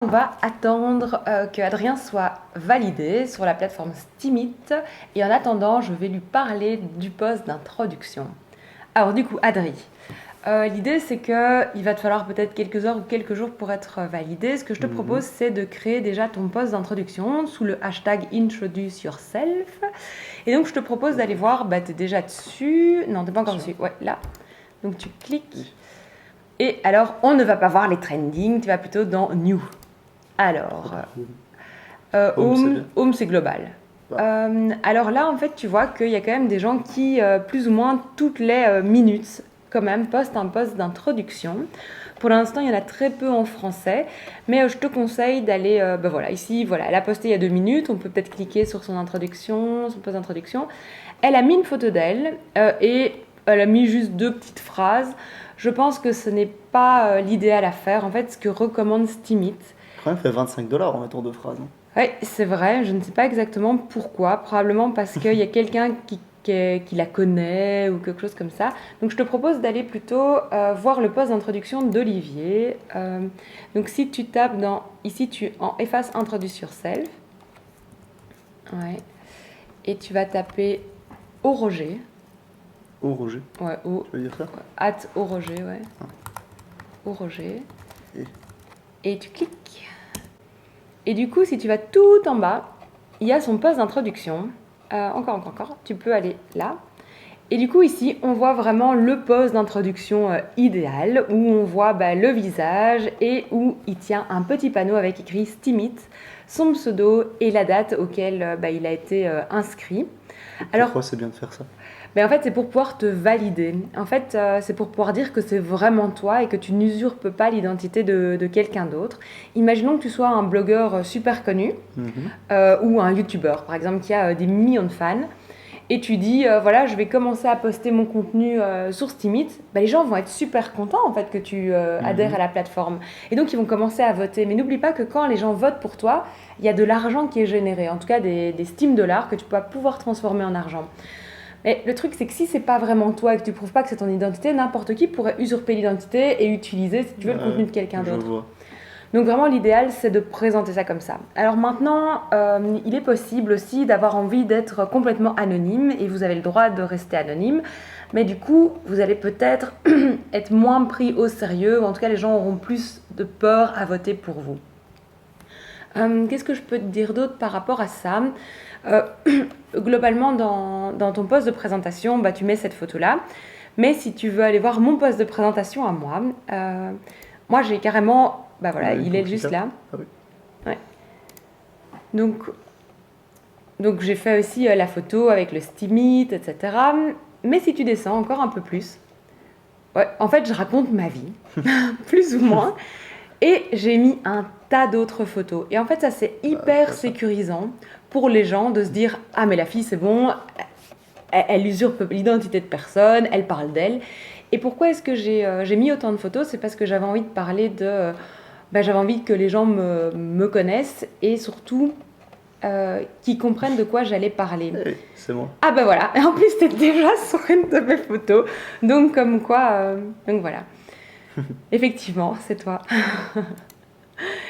On va attendre que Adrien soit validé sur la plateforme Steemit et en attendant, je vais lui parler du poste d'introduction. Alors du coup, Adri, l'idée c'est qu'il va te falloir peut-être quelques heures ou quelques jours pour être validé. Ce que je te propose, c'est de créer déjà ton poste d'introduction sous le hashtag Introduce Yourself. Et donc je te propose d'aller voir, tu es déjà dessus. Non, tu n'es pas encore dessus. Ouais, là. Donc tu cliques. Et alors, on ne va pas voir les trending, tu vas plutôt dans New. Alors, Home, c'est global. Alors là, en fait, tu vois qu'il y a quand même des gens qui, plus ou moins toutes les minutes, quand même, postent un post d'introduction. Pour l'instant, il y en a très peu en français, mais je te conseille d'aller, voilà, ici, voilà, elle a posté il y a 2 minutes, on peut peut-être cliquer sur son introduction, son post d'introduction. Elle a mis une photo d'elle et elle a mis juste 2 petites phrases. Je pense que ce n'est pas l'idéal à faire. En fait, ce que recommande Steemit, Quand même fait 25$ en mettant 2 phrases. oui, c'est vrai, je ne sais pas exactement pourquoi. Probablement parce qu'il y a quelqu'un qui la connaît ou quelque chose comme ça. Donc je te propose d'aller plutôt voir le post d'introduction d'Olivier. Donc si tu tapes dans... Ici, tu en effaces Introduce Yourself. Ouais. Et tu vas taper au Roger. Au Roger. Ouais, au... Tu veux dire ça? Au Roger, ouais. Au Roger. Et tu cliques. Et du coup, si tu vas tout en bas, il y a son post d'introduction. Encore. Tu peux aller là. Et du coup, ici, on voit vraiment le post d'introduction idéal où on voit le visage et où il tient un petit panneau avec écrit Steemit, son pseudo et la date auquel il a été inscrit. Pourquoi c'est bien de faire ça? En fait, c'est pour pouvoir te valider. En fait, c'est pour pouvoir dire que c'est vraiment toi et que tu n'usurpes pas l'identité de quelqu'un d'autre. Imaginons que tu sois un blogueur super connu ou un youtubeur, par exemple, qui a des millions de fans. Et tu dis, voilà, je vais commencer à poster mon contenu sur Steemit. Les gens vont être super contents, en fait, que tu adhères à la plateforme. Et donc, ils vont commencer à voter. Mais n'oublie pas que quand les gens votent pour toi, il y a de l'argent qui est généré. En tout cas, des Steam dollars que tu vas pouvoir transformer en argent. Mais le truc, c'est que si c'est pas vraiment toi et que tu prouves pas que c'est ton identité, n'importe qui pourrait usurper l'identité et utiliser, si tu veux, le contenu de quelqu'un d'autre. Donc vraiment, l'idéal, c'est de présenter ça comme ça. Alors maintenant, il est possible aussi d'avoir envie d'être complètement anonyme et vous avez le droit de rester anonyme. Mais du coup, vous allez peut-être être moins pris au sérieux, ou en tout cas, les gens auront plus de peur à voter pour vous. Qu'est-ce que je peux te dire d'autre par rapport à ça ? Globalement, dans ton post de présentation, tu mets cette photo-là. Mais si tu veux aller voir mon post de présentation à moi, moi j'ai carrément... voilà, il est juste là. Ah oui. Ouais. Donc j'ai fait aussi la photo avec le Steemit, etc. Mais si tu descends encore un peu plus, en fait je raconte ma vie, plus ou moins. Et j'ai mis un tas d'autres photos. Et en fait, ça, c'est hyper sécurisant pour les gens de se dire « Ah, mais la fille, c'est bon, elle usurpe l'identité de personne, elle parle d'elle. » Et pourquoi est-ce que j'ai mis autant de photos ? C'est parce que j'avais envie de parler de... j'avais envie que les gens me connaissent et surtout qu'ils comprennent de quoi j'allais parler. Hey, c'est moi. Ah voilà, et en plus, t'es déjà sur une de mes photos. Donc, comme quoi... donc, voilà. Effectivement, c'est toi.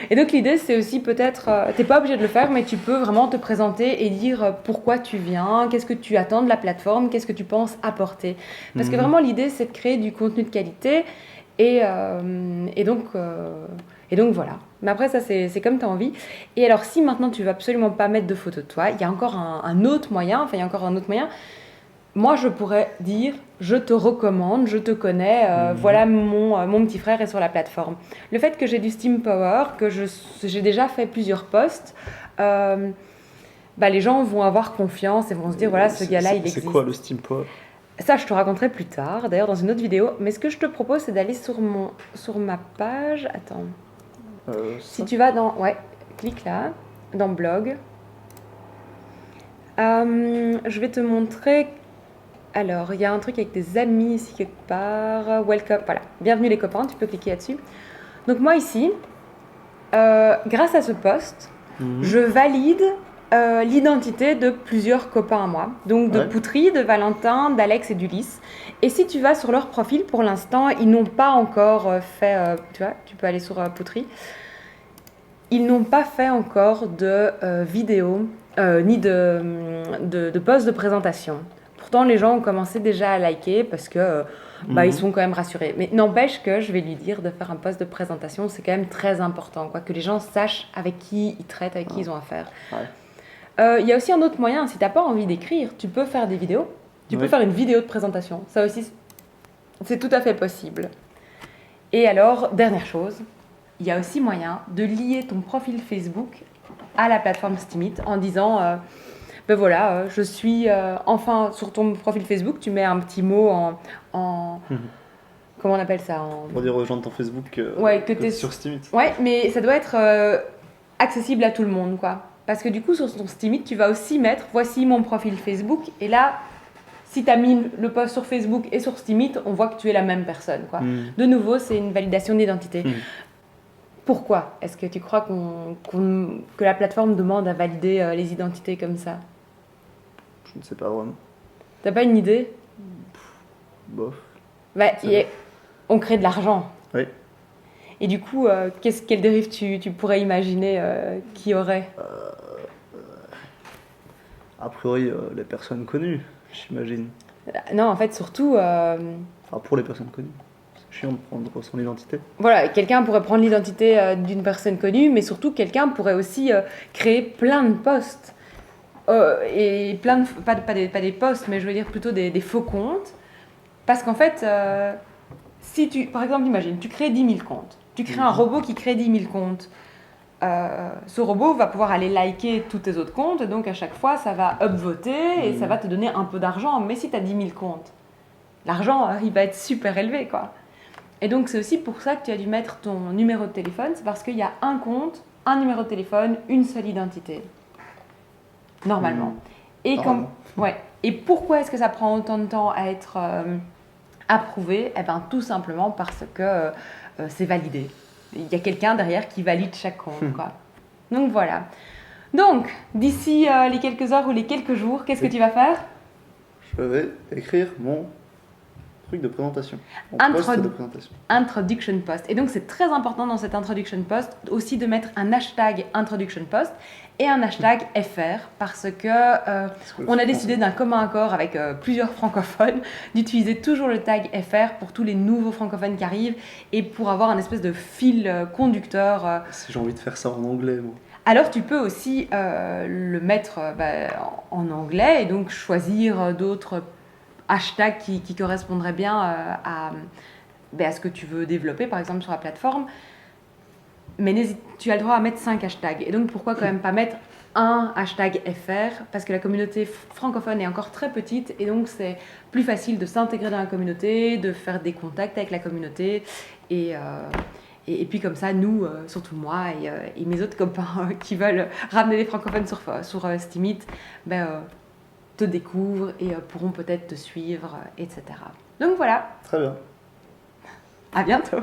Et donc l'idée, c'est aussi peut-être, t'es pas obligé de le faire, mais tu peux vraiment te présenter et dire pourquoi tu viens, qu'est-ce que tu attends de la plateforme, qu'est-ce que tu penses apporter. Parce que vraiment l'idée, c'est de créer du contenu de qualité et donc voilà. Mais après, ça, c'est comme tu as envie. Et alors, si maintenant tu veux absolument pas mettre de photos de toi, il y a encore un autre moyen, Moi, je pourrais dire, je te recommande, je te connais, voilà mon petit frère est sur la plateforme. Le fait que j'ai du Steam Power, que j'ai déjà fait plusieurs posts, les gens vont avoir confiance et vont se dire, voilà, ce gars-là, il existe. C'est quoi le Steam Power ? Ça, je te raconterai plus tard, d'ailleurs dans une autre vidéo. Mais ce que je te propose, c'est d'aller sur ma page. Attends. Si tu vas dans... Ouais, clique là, dans blog. Je vais te montrer... Alors, il y a un truc avec des amis ici quelque part. Welcome, voilà. Bienvenue les copains, tu peux cliquer là-dessus. Donc moi ici, grâce à ce post, je valide l'identité de plusieurs copains à moi. Donc de Poutry, de Valentin, d'Alex et d'Ulysse. Et si tu vas sur leur profil, pour l'instant, ils n'ont pas encore fait... tu vois, tu peux aller sur Poutry. ils n'ont pas fait encore de vidéo ni de post de présentation. Pourtant, les gens ont commencé déjà à liker parce que ils sont quand même rassurés. Mais n'empêche que je vais lui dire de faire un post de présentation, c'est quand même très important, quoi, que les gens sachent avec qui ils traitent, avec qui ils ont affaire. Ouais. Il y a aussi un autre moyen, si tu n'as pas envie d'écrire, tu peux faire des vidéos. Tu peux faire une vidéo de présentation. Ça aussi, c'est tout à fait possible. Et alors, dernière chose, il y a aussi moyen de lier ton profil Facebook à la plateforme Steemit en disant je suis enfin sur ton profil Facebook, tu mets un petit mot en comment on appelle ça Pour dire aux gens de ton Facebook que tu es sur Steemit. Ouais, mais ça doit être accessible à tout le monde, quoi. Parce que du coup, sur ton Steemit, tu vas aussi mettre voici mon profil Facebook. Et là, si tu as mis le post sur Facebook et sur Steemit, on voit que tu es la même personne, quoi. De nouveau, c'est une validation d'identité. Pourquoi est-ce que tu crois que la plateforme demande à valider les identités comme ça? Je ne sais pas vraiment. T'as pas une idée? Bof. On crée de l'argent. Oui. Et du coup, quelle dérive tu pourrais imaginer qu'il y aurait? A priori, les personnes connues, j'imagine. Non, en fait, surtout... pour les personnes connues. C'est chiant de prendre son identité. Voilà, quelqu'un pourrait prendre l'identité d'une personne connue, mais surtout, quelqu'un pourrait aussi créer plein de posts. Et plein de... Pas des posts, mais je veux dire plutôt des faux comptes. Parce qu'en fait, si tu... Par exemple, imagine, tu crées 10 000 comptes. Tu crées un robot qui crée 10 000 comptes. Ce robot va pouvoir aller liker tous tes autres comptes, donc à chaque fois ça va upvoter et ça va te donner un peu d'argent. Mais si tu as 10 000 comptes, l'argent il va être super élevé, quoi. Et donc c'est aussi pour ça que tu as dû mettre ton numéro de téléphone, c'est parce qu'il y a un compte, un numéro de téléphone, une seule identité. Normalement. Et pourquoi est-ce que ça prend autant de temps à être approuvé? Tout simplement parce que c'est validé. Il y a quelqu'un derrière qui valide chaque compte, quoi. Donc voilà. Donc, d'ici les quelques heures ou les quelques jours, qu'est-ce que tu vas faire? Je vais écrire mon truc de présentation. Mon post de présentation. Introduction post. Et donc, c'est très important dans cet introduction post aussi de mettre un hashtag introduction post et un hashtag FR parce que on a décidé d'un commun accord avec plusieurs francophones d'utiliser toujours le tag FR pour tous les nouveaux francophones qui arrivent et pour avoir un espèce de fil conducteur. Si j'ai envie de faire ça en anglais, moi. Alors tu peux aussi le mettre en anglais et donc choisir d'autres hashtags qui correspondraient bien à ce que tu veux développer par exemple sur la plateforme. Mais tu as le droit à mettre 5 hashtags. Et donc pourquoi quand même pas mettre un hashtag FR? Parce que la communauté francophone est encore très petite et donc c'est plus facile de s'intégrer dans la communauté, de faire des contacts avec la communauté et puis comme ça, nous, surtout moi et mes autres copains qui veulent ramener les francophones sur Steemit, te découvrent et pourront peut-être te suivre, etc. Donc voilà. Très bien. À bientôt.